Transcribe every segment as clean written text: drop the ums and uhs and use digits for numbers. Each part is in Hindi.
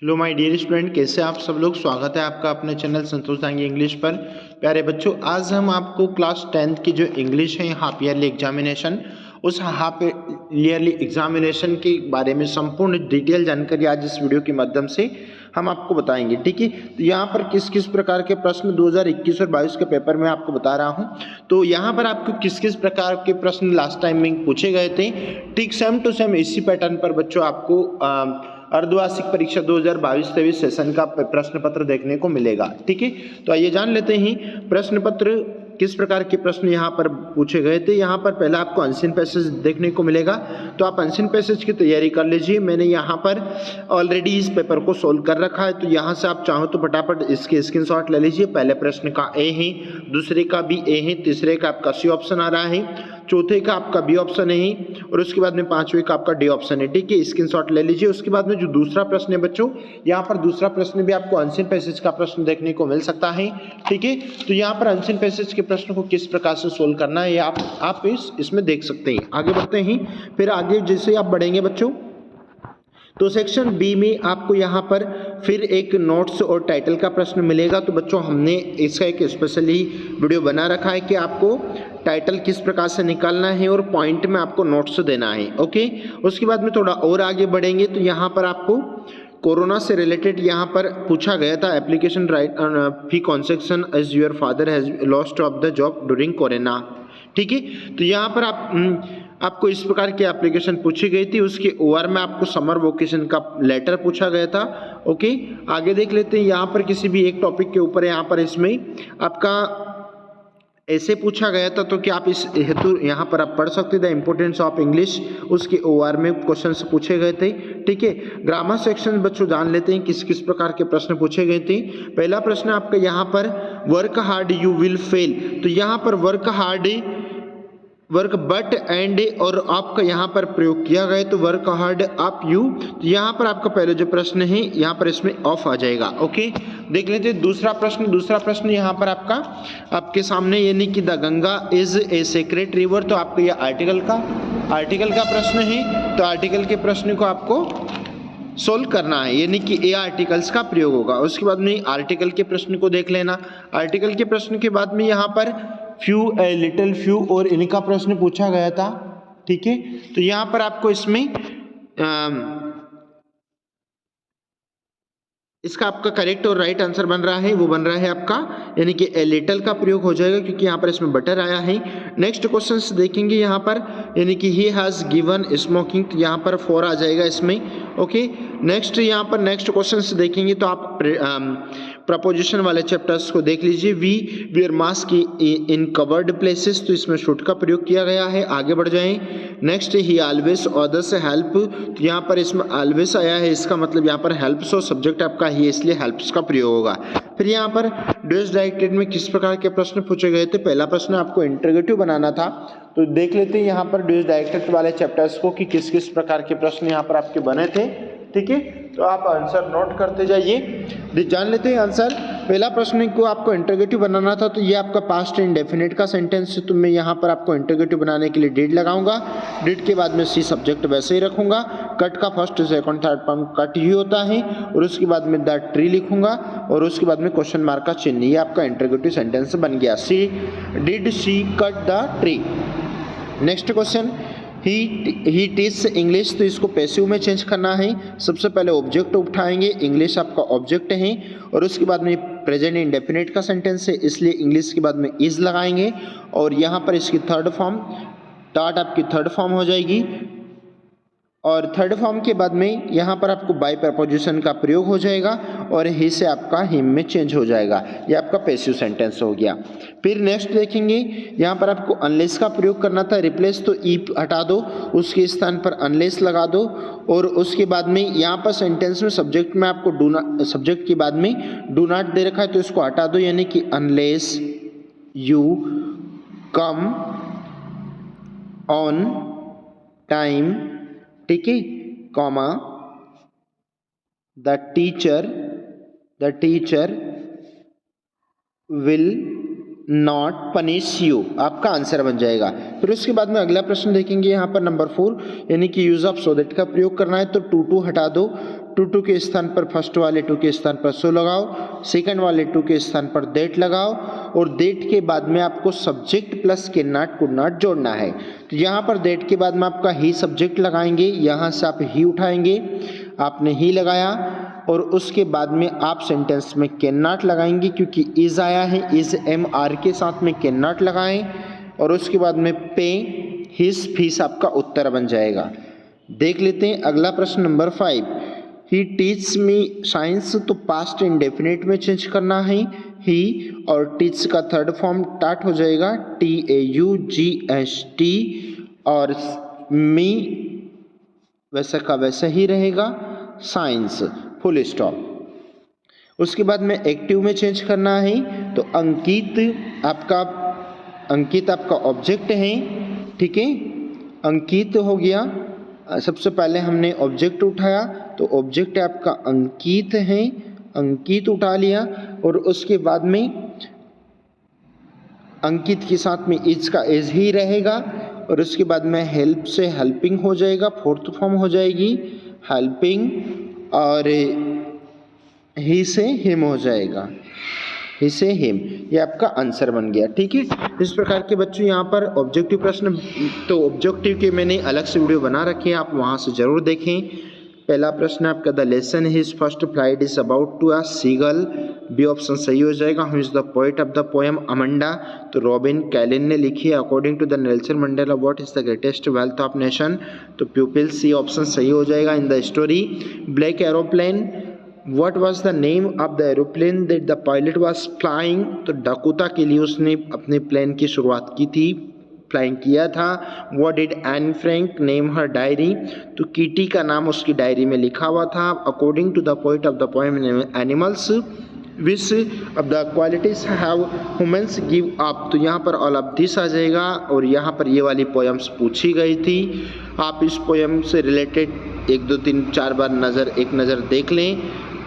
हेलो माय डियर स्टूडेंट, कैसे आप सब लोग। स्वागत है आपका अपने चैनल संतोष दांगी इंग्लिश पर। प्यारे बच्चों, आज हम आपको क्लास 10th की जो इंग्लिश है हाफ ईयरली एग्जामिनेशन, उस हाफ ईयरली एग्जामिनेशन के बारे में संपूर्ण डिटेल जानकारी आज इस वीडियो के माध्यम से हम आपको बताएंगे। ठीक है, तो यहाँ पर किस किस प्रकार के प्रश्न 2021 और 22 के पेपर में आपको बता रहा हूँ। तो यहाँ पर आपको किस किस प्रकार के प्रश्न लास्ट टाइम में पूछे गए थे, ठीक सेम टू सेम इसी पैटर्न पर बच्चों आपको अर्धवार्षिक परीक्षा 2022-23 सेशन का प्रश्न पत्र देखने को मिलेगा। ठीक है, तो आइए जान लेते हैं प्रश्न पत्र किस प्रकार के प्रश्न यहाँ पर पूछे गए थे। यहाँ पर पहला आपको अनसीन पैसेज देखने को मिलेगा, तो आप अनसीन पैसेज की तैयारी कर लीजिए। मैंने यहाँ पर ऑलरेडी इस पेपर को सोल्व कर रखा है, तो यहाँ से आप चाहो तो फटाफट इसके स्क्रीनशॉट ले लीजिए। पहले प्रश्न का ए है, दूसरे का भी ए है, तीसरे का आपका सी ऑप्शन आ रहा है, चौथे का आपका बी ऑप्शन है और उसके बाद में पांचवें का आपका डी ऑप्शन है। ठीक है, स्क्रीनशॉट ले लीजिए। उसके बाद में जो दूसरा प्रश्न है बच्चों, यहाँ पर दूसरा प्रश्न भी आपको अनसीन पैसेज का प्रश्न देखने को मिल सकता है। ठीक है, तो यहाँ पर अनसीन पैसेज के प्रश्न को किस प्रकार से सोल्व करना है आप इसमें देख सकते हैं। आगे बढ़ते हैं, फिर आगे जैसे आप बढ़ेंगे बच्चों, तो सेक्शन बी में आपको यहाँ पर फिर एक नोट्स और टाइटल का प्रश्न मिलेगा। तो बच्चों, हमने इसका एक स्पेशली वीडियो बना रखा है कि आपको टाइटल किस प्रकार से निकालना है और पॉइंट में आपको नोट्स देना है। ओके, उसके बाद में थोड़ा और आगे बढ़ेंगे, तो यहाँ पर आपको कोरोना से रिलेटेड यहाँ पर पूछा गया था, application right fee concession as your father has lost of the job during corona. ठीक है, तो यहाँ पर आपको इस प्रकार की एप्लीकेशन पूछी गई थी, उसके ओआर में आपको समर वेकेशन का लेटर पूछा गया था। ओके, आगे देख लेते हैं। यहाँ पर किसी भी एक टॉपिक के ऊपर यहाँ पर इसमें आपका ऐसे पूछा गया था, तो कि आप इस हेतु यहाँ पर आप पढ़ सकते थे इंपोर्टेंस ऑफ इंग्लिश, उसके ओआर में क्वेश्चन पूछे गए थे। ठीक है, ग्रामर सेक्शन बच्चों जान लेते हैं किस किस प्रकार के प्रश्न पूछे गए थे। पहला प्रश्न आपका यहाँ पर work hard you will fail, तो यहाँ पर work hard work but and और आपका यहाँ पर प्रयोग किया गया, तो वर्क हार्ड आप यू, तो यहाँ पर आपका पहले जो प्रश्न है यहाँ पर इसमें ऑफ आ जाएगा। ओके, देख लेते हैं दूसरा प्रश्न यहाँ पर आपके सामने, यानी कि the Ganga is a sacred river, तो आपको यह आर्टिकल का प्रश्न है। तो आर्टिकल के प्रश्न को आपको सोल्व करना है, यानी कि ए आर्टिकल्स का प्रयोग होगा। उसके बाद में आर्टिकल के प्रश्न को देख लेना। आर्टिकल के प्रश्न के बाद में यहाँ पर फ्यू, ए लिटिल, फ्यू और इनका प्रश्न पूछा गया था। ठीक है, तो यहाँ पर आपको इसमें इसका आपका करेक्ट और राइट आंसर बन रहा है, वो बन रहा है आपका, यानी कि ए लिटिल का प्रयोग हो जाएगा, क्योंकि यहाँ पर इसमें बटर आया है। नेक्स्ट क्वेश्चन देखेंगे यहाँ पर, यानी कि ही हैज गिवन स्मोकिंग, तो यहाँ पर 4 आ जाएगा इसमें। ओके, नेक्स्ट यहाँ पर नेक्स्ट क्वेश्चन देखेंगे, तो आप प्रपोजिशन वाले चैप्टर्स को देख लीजिए। We wear mask in covered places, तो इसमें शुड का प्रयोग किया गया है। आगे बढ़ जाएं। नेक्स्ट, ही ऑलवेज अदर्स हेल्प, तो यहाँ पर इसमें ऑलवेज आया है, इसका मतलब यहाँ पर हेल्प्स और सब्जेक्ट आपका ही, इसलिए हेल्प्स का प्रयोग होगा। फिर यहाँ पर ड्यूज डायरेक्टेड में किस प्रकार के प्रश्न पूछे गए थे। पहला प्रश्न आपको इंटरोगेटिव बनाना था, तो देख लेते हैं यहाँ पर ड्यूज डायरेक्टेड वाले चैप्टर्स को कि किस किस प्रकार के प्रश्न यहाँ पर आपके बने थे। ठीक है, तो आप आंसर नोट करते जाइए, जान लेते हैं आंसर। पहला प्रश्न को आपको इंटरोगेटिव बनाना था, तो ये आपका पास्ट इंडेफिनिट का सेंटेंस है, तो मैं यहाँ पर आपको इंटरोगेटिव बनाने के लिए डिड लगाऊंगा। डिड के बाद में सी सब्जेक्ट वैसे ही रखूंगा। कट का first second third form cut ही होता है, और उसके बाद में द ट्री लिखूंगा, और उसके बाद में क्वेश्चन मार्क का चिन्ह, ये आपका इंटरोगेटिव सेंटेंस बन गया। She did she cut the tree. Next question, he teach English, तो इसको पैसिव में चेंज करना है। सबसे पहले ऑब्जेक्ट उठाएंगे, इंग्लिश आपका ऑब्जेक्ट है, और उसके बाद में प्रेजेंट इंडेफिनिट का सेंटेंस है, इसलिए इंग्लिश के बाद में इज लगाएंगे, और यहाँ पर इसकी थर्ड फॉर्म टाट आपकी थर्ड फॉर्म हो जाएगी, और थर्ड फॉर्म के बाद में यहाँ पर आपको बाय प्रपोजिशन का प्रयोग हो जाएगा, और ही से आपका हिम में चेंज हो जाएगा। ये आपका पैसिव सेंटेंस हो गया। फिर नेक्स्ट देखेंगे, यहाँ पर आपको अनलेस का प्रयोग करना था। रिप्लेस, तो ई हटा दो, उसके स्थान पर अनलेस लगा दो, और उसके बाद में यहाँ पर सेंटेंस में सब्जेक्ट में आपको डू नॉट, सब्जेक्ट के बाद में डू नॉट दे रखा है, तो इसको हटा दो, यानी कि unless you come on time, ठीक है, comma the teacher will not punish you, आपका आंसर बन जाएगा। फिर उसके बाद में अगला प्रश्न देखेंगे यहाँ पर नंबर 4, यानी कि यूज ऑफ सो दैट का प्रयोग करना है, तो टू हटा दो, टू के स्थान पर फर्स्ट वाले टू के स्थान पर सो लगाओ, सेकंड वाले टू के स्थान पर दैट लगाओ और दैट के बाद में आपको subject plus can not could not जोड़ना है। तो यहाँ पर दैट के बाद में आपका ही सब्जेक्ट लगाएंगे, यहाँ से आप ही उठाएंगे, आपने ही लगाया और उसके बाद में आप सेंटेंस में कैन नॉट लगाएंगे क्योंकि इज आया है, इज एम आर के साथ में कैन नॉट लगाएं और उसके बाद में पे हिज फीस आपका उत्तर बन जाएगा। देख लेते हैं अगला प्रश्न नंबर 5। ही टीच मी साइंस, तो पास्ट इंडेफिनिट में चेंज करना है ही, और टीच का थर्ड फॉर्म टाट हो जाएगा TAUGST और मी वैसा का वैसा ही रहेगा, साइंस फुल स्टॉप। उसके बाद में एक्टिव में चेंज करना है तो अंकित आपका ऑब्जेक्ट है, ठीक है, अंकित हो गया। सबसे पहले हमने ऑब्जेक्ट उठाया तो ऑब्जेक्ट आपका अंकित है, अंकित उठा लिया और उसके बाद में अंकित के साथ में इज का इज ही रहेगा और उसके बाद में हेल्प से हेल्पिंग हो जाएगा, फोर्थ फॉर्म हो जाएगी हेल्पिंग और ही से हिम हो जाएगा, ही से हिम। ये आपका आंसर बन गया, ठीक है। इस प्रकार के बच्चों यहाँ पर ऑब्जेक्टिव प्रश्न, तो ऑब्जेक्टिव के मैंने अलग से वीडियो बना रखे हैं, आप वहाँ से जरूर देखें। पहला प्रश्न आपका the lesson his first flight is about to a seagull, B option सही हो जाएगा। Who is the poet of the poem Amanda, तो रॉबिन कैलिन ने लिखी है। According to the Nelson Mandela what is the greatest wealth of nation, तो प्यूपिल, सी ऑप्शन सही हो जाएगा। In the story black aeroplane What was the name of the aeroplane that the pilot was flying, तो डाकोटा के लिए उसने अपने प्लेन की शुरुआत की थी, फ्लाइंग किया था। What did Anne Frank name her diary, तो कीटी का नाम उसकी डायरी में लिखा हुआ था। According to the poet of the poem Animals, which of the qualities have humans give up, तो यहाँ पर all of this आ जाएगा और यहाँ पर ये वाली पोएम्स पूछी गई थी। आप इस पोएम से रिलेटेड 1 2 3 4 बार एक नज़र देख लें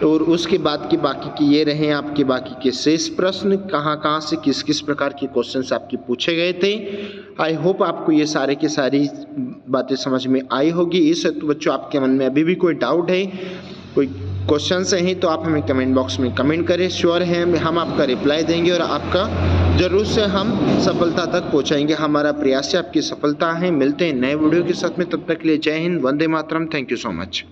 और उसके बाद के बाकी के ये रहे आपके बाकी के शेष प्रश्न, कहाँ से किस किस प्रकार के क्वेश्चंस आपके पूछे गए थे। आई होप आपको ये सारे की सारी बातें समझ में आई होगी। इस तो बच्चों आपके मन में अभी भी कोई डाउट है, कोई क्वेश्चंस हैं तो आप हमें कमेंट बॉक्स में कमेंट करें। श्योर है हम आपका रिप्लाई देंगे और आपका जरूर से हम सफलता तक पहुँचाएंगे। हमारा प्रयास से आपकी सफलता है। मिलते हैं नए वीडियो के साथ में, तब तक के लिए जय Hind, Vande Mataram, thank you so much.